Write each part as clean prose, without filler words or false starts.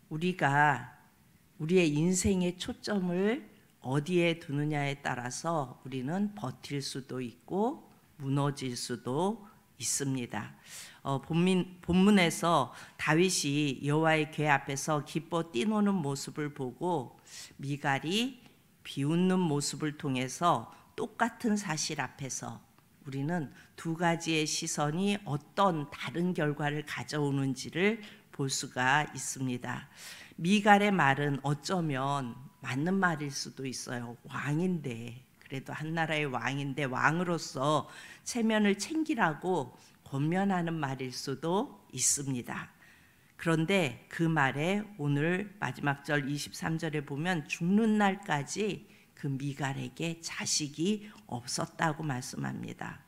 우리가 우리의 인생의 초점을 어디에 두느냐에 따라서 우리는 버틸 수도 있고 무너질 수도 있습니다. 본문에서 다윗이 여호와의 궤 앞에서 기뻐 뛰노는 모습을 보고 미갈이 비웃는 모습을 통해서 똑같은 사실 앞에서 우리는 두 가지의 시선이 어떤 다른 결과를 가져오는지를 볼 수가 있습니다. 미갈의 말은 어쩌면 맞는 말일 수도 있어요. 왕인데, 그래도 한 나라의 왕인데 왕으로서 체면을 챙기라고 권면하는 말일 수도 있습니다. 그런데 그 말에 오늘 마지막 절 23절에 보면 죽는 날까지 그 미갈에게 자식이 없었다고 말씀합니다.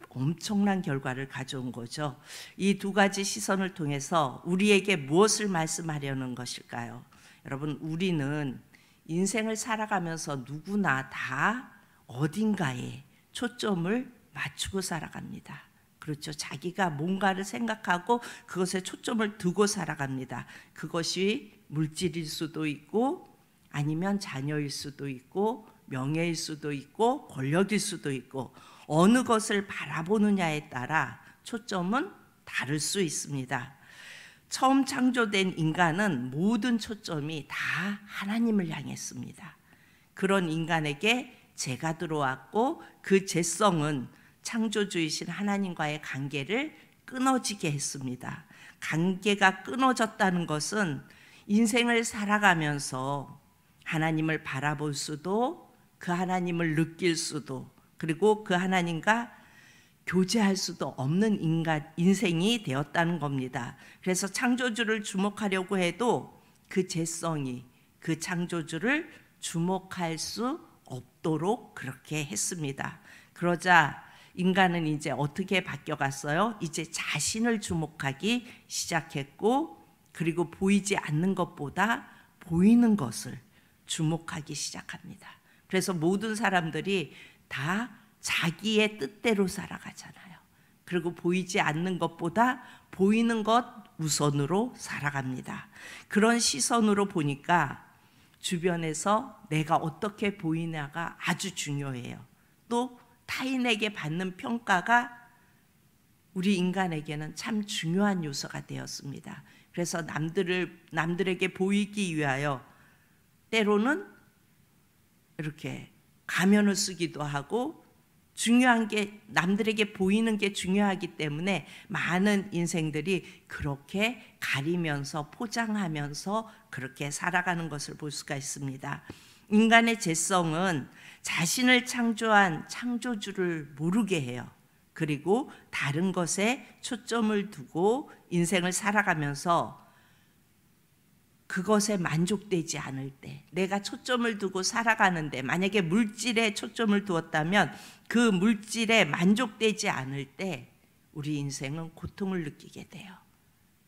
엄청난 결과를 가져온 거죠. 이 두 가지 시선을 통해서 우리에게 무엇을 말씀하려는 것일까요? 여러분, 우리는 인생을 살아가면서 누구나 다 어딘가에 초점을 맞추고 살아갑니다. 그렇죠. 자기가 뭔가를 생각하고 그것에 초점을 두고 살아갑니다. 그것이 물질일 수도 있고 아니면 자녀일 수도 있고 명예일 수도 있고 권력일 수도 있고 어느 것을 바라보느냐에 따라 초점은 다를 수 있습니다. 처음 창조된 인간은 모든 초점이 다 하나님을 향했습니다. 그런 인간에게 죄가 들어왔고 그 죄성은 창조주이신 하나님과의 관계를 끊어지게 했습니다. 관계가 끊어졌다는 것은 인생을 살아가면서 하나님을 바라볼 수도 그 하나님을 느낄 수도 그리고 그 하나님과 교제할 수도 없는 인생이 되었다는 겁니다. 그래서 창조주를 주목하려고 해도 그 죄성이 그 창조주를 주목할 수 없도록 그렇게 했습니다. 그러자 인간은 이제 어떻게 바뀌어갔어요? 이제 자신을 주목하기 시작했고 그리고 보이지 않는 것보다 보이는 것을 주목하기 시작합니다. 그래서 모든 사람들이 다 자기의 뜻대로 살아가잖아요. 그리고 보이지 않는 것보다 보이는 것 우선으로 살아갑니다. 그런 시선으로 보니까 주변에서 내가 어떻게 보이냐가 아주 중요해요. 또 타인에게 받는 평가가 우리 인간에게는 참 중요한 요소가 되었습니다. 그래서 남들에게 보이기 위하여 때로는 이렇게 가면을 쓰기도 하고 중요한 게 남들에게 보이는 게 중요하기 때문에 많은 인생들이 그렇게 가리면서 포장하면서 그렇게 살아가는 것을 볼 수가 있습니다. 인간의 죄성은 자신을 창조한 창조주를 모르게 해요. 그리고 다른 것에 초점을 두고 인생을 살아가면서 그것에 만족되지 않을 때, 내가 초점을 두고 살아가는데 만약에 물질에 초점을 두었다면 그 물질에 만족되지 않을 때 우리 인생은 고통을 느끼게 돼요.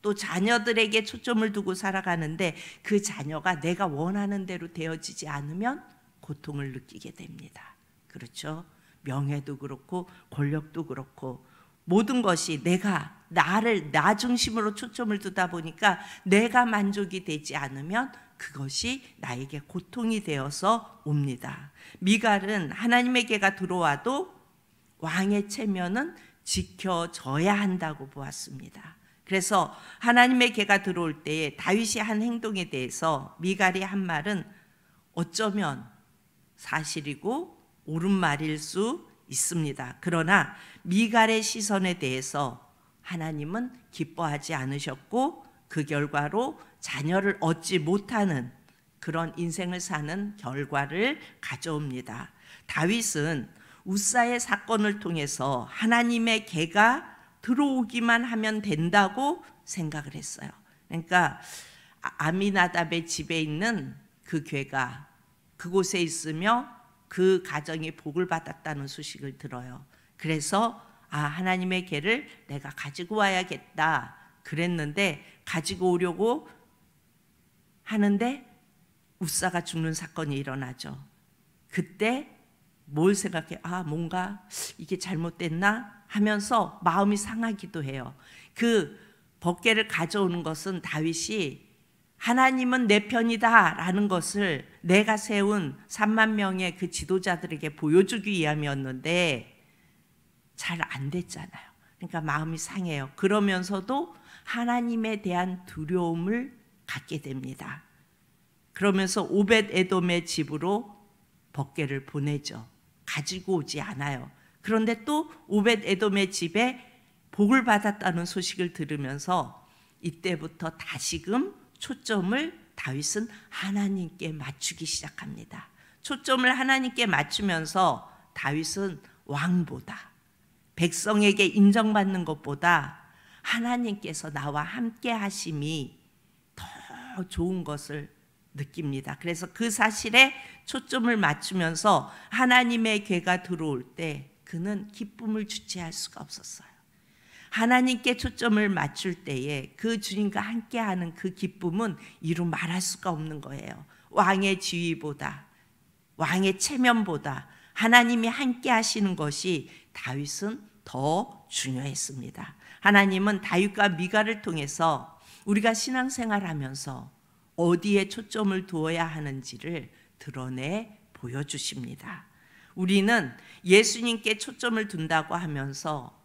또 자녀들에게 초점을 두고 살아가는데 그 자녀가 내가 원하는 대로 되어지지 않으면 고통을 느끼게 됩니다. 그렇죠? 명예도 그렇고 권력도 그렇고 모든 것이 나 중심으로 초점을 두다 보니까 내가 만족이 되지 않으면 그것이 나에게 고통이 되어서 옵니다. 미갈은 하나님에게가 들어와도 왕의 체면은 지켜져야 한다고 보았습니다. 그래서 하나님의 개가 들어올 때에 다윗이 한 행동에 대해서 미갈이 한 말은 어쩌면 사실이고 옳은 말일 수 있습니다. 그러나 미갈의 시선에 대해서 하나님은 기뻐하지 않으셨고 그 결과로 자녀를 얻지 못하는 그런 인생을 사는 결과를 가져옵니다. 다윗은 우사의 사건을 통해서 하나님의 개가 들어오기만 하면 된다고 생각을 했어요. 그러니까 아미나답의 집에 있는 그 괴가 그곳에 있으며 그 가정이 복을 받았다는 소식을 들어요. 그래서 하나님의 개를 내가 가지고 와야겠다 그랬는데 가지고 오려고 하는데 우사가 죽는 사건이 일어나죠. 그때 뭘 생각해? 뭔가 이게 잘못됐나 하면서 마음이 상하기도 해요. 그 법궤를 가져오는 것은 다윗이 하나님은 내 편이다 라는 것을 내가 세운 3만 명의 그 지도자들에게 보여주기 위함이었는데 잘 안 됐잖아요. 그러니까 마음이 상해요. 그러면서도 하나님에 대한 두려움을 갖게 됩니다. 그러면서 오벳 에돔의 집으로 법궤를 보내죠. 가지고 오지 않아요. 그런데 또 오벳 에돔의 집에 복을 받았다는 소식을 들으면서 이때부터 다시금 초점을 다윗은 하나님께 맞추기 시작합니다. 초점을 하나님께 맞추면서 다윗은 왕보다, 백성에게 인정받는 것보다 하나님께서 나와 함께 하심이 더 좋은 것을 느낍니다. 그래서 그 사실에 초점을 맞추면서 하나님의 궤가 들어올 때 그는 기쁨을 주체할 수가 없었어요. 하나님께 초점을 맞출 때에 그 주님과 함께하는 그 기쁨은 이루 말할 수가 없는 거예요. 왕의 지위보다, 왕의 체면보다 하나님이 함께 하시는 것이 다윗은 더 중요했습니다. 하나님은 다윗과 미가를 통해서 우리가 신앙생활하면서 어디에 초점을 두어야 하는지를 드러내 보여주십니다. 우리는 예수님께 초점을 둔다고 하면서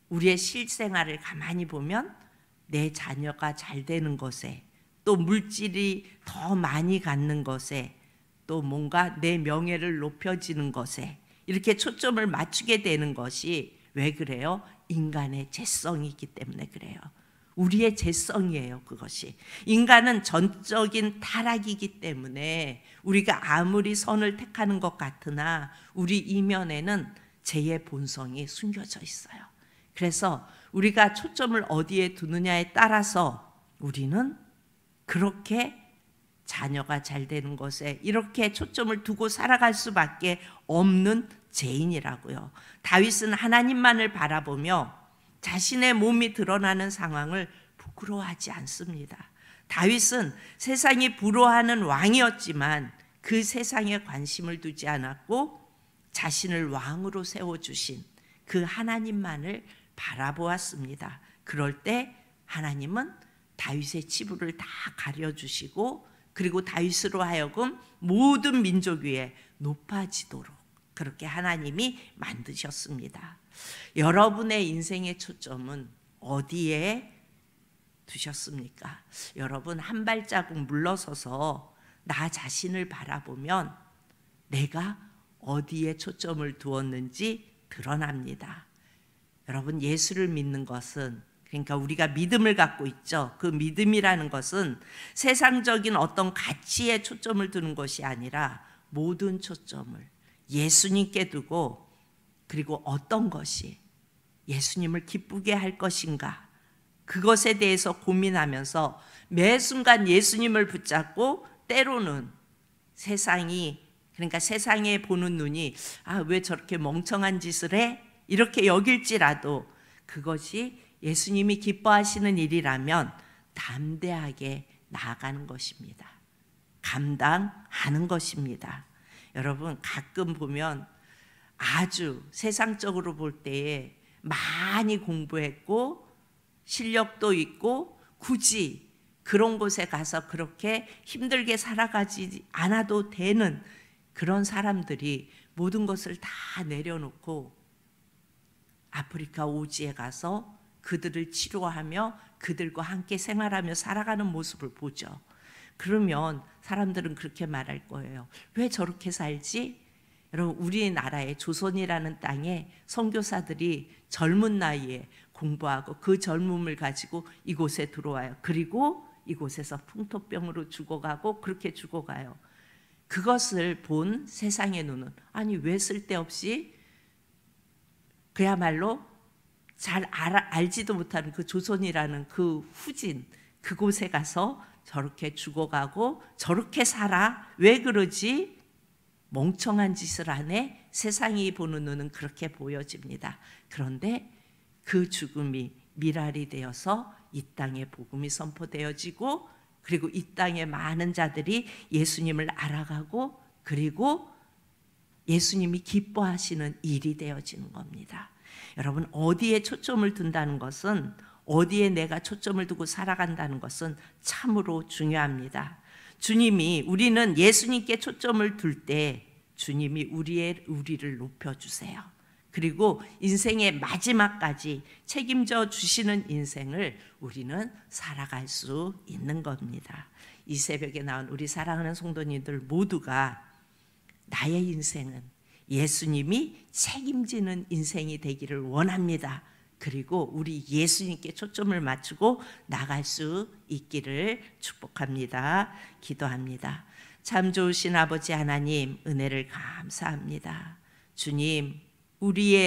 우리의 실생활을 가만히 보면 내 자녀가 잘 되는 것에, 또 물질이 더 많이 갖는 것에, 또 뭔가 내 명예를 높여지는 것에 이렇게 초점을 맞추게 되는 것이 왜 그래요? 인간의 죄성이기 때문에 그래요. 우리의 죄성이에요, 그것이. 인간은 전적인 타락이기 때문에 우리가 아무리 선을 택하는 것 같으나 우리 이면에는 죄의 본성이 숨겨져 있어요. 그래서 우리가 초점을 어디에 두느냐에 따라서 우리는 그렇게 자녀가 잘 되는 것에 이렇게 초점을 두고 살아갈 수밖에 없는 죄인이라고요. 다윗은 하나님만을 바라보며 자신의 몸이 드러나는 상황을 부끄러워하지 않습니다. 다윗은 세상이 부러워하는 왕이었지만 그 세상에 관심을 두지 않았고 자신을 왕으로 세워주신 그 하나님만을 바라보았습니다. 그럴 때 하나님은 다윗의 치부를 다 가려주시고 그리고 다윗으로 하여금 모든 민족 위에 높아지도록 그렇게 하나님이 만드셨습니다. 여러분의 인생의 초점은 어디에 두셨습니까? 여러분 한 발자국 물러서서 나 자신을 바라보면 내가 어디에 초점을 두었는지 드러납니다. 여러분 예수를 믿는 것은, 그러니까 우리가 믿음을 갖고 있죠. 그 믿음이라는 것은 세상적인 어떤 가치에 초점을 두는 것이 아니라 모든 초점을 예수님께 두고 그리고 어떤 것이 예수님을 기쁘게 할 것인가 그것에 대해서 고민하면서 매 순간 예수님을 붙잡고 때로는 세상이, 그러니까 세상에 보는 눈이 왜 저렇게 멍청한 짓을 해? 이렇게 여길지라도 그것이 예수님이 기뻐하시는 일이라면 담대하게 나아가는 것입니다. 감당하는 것입니다. 여러분 가끔 보면 아주 세상적으로 볼 때에 많이 공부했고 실력도 있고 굳이 그런 곳에 가서 그렇게 힘들게 살아가지 않아도 되는 그런 사람들이 모든 것을 다 내려놓고 아프리카 오지에 가서 그들을 치료하며 그들과 함께 생활하며 살아가는 모습을 보죠. 그러면 사람들은 그렇게 말할 거예요. 왜 저렇게 살지? 여러분 우리나라의 조선이라는 땅에 선교사들이 젊은 나이에 공부하고 그 젊음을 가지고 이곳에 들어와요. 그리고 이곳에서 풍토병으로 죽어가고 그렇게 죽어가요. 그것을 본 세상의 눈은 아니 왜 쓸데없이 그야말로 잘 알지도 못하는 그 조선이라는 그 후진 그곳에 가서 저렇게 죽어가고 저렇게 살아? 왜 그러지? 멍청한 짓을 안 해? 세상이 보는 눈은 그렇게 보여집니다. 그런데 그 죽음이 미랄이 되어서 이 땅에 복음이 선포되어지고 그리고 이 땅에 많은 자들이 예수님을 알아가고 그리고 예수님이 기뻐하시는 일이 되어지는 겁니다. 여러분 어디에 초점을 둔다는 것은 어디에 내가 초점을 두고 살아간다는 것은 참으로 중요합니다. 주님이, 우리는 예수님께 초점을 둘 때 주님이 우리를 높여주세요. 그리고 인생의 마지막까지 책임져 주시는 인생을 우리는 살아갈 수 있는 겁니다. 이 새벽에 나온 우리 사랑하는 성도님들 모두가 나의 인생은 예수님이 책임지는 인생이 되기를 원합니다. 그리고 우리 예수님께 초점을 맞추고 나갈 수 있기를 축복합니다. 기도합니다. 참 좋으신 아버지 하나님, 은혜를 감사합니다. 주님, 우리의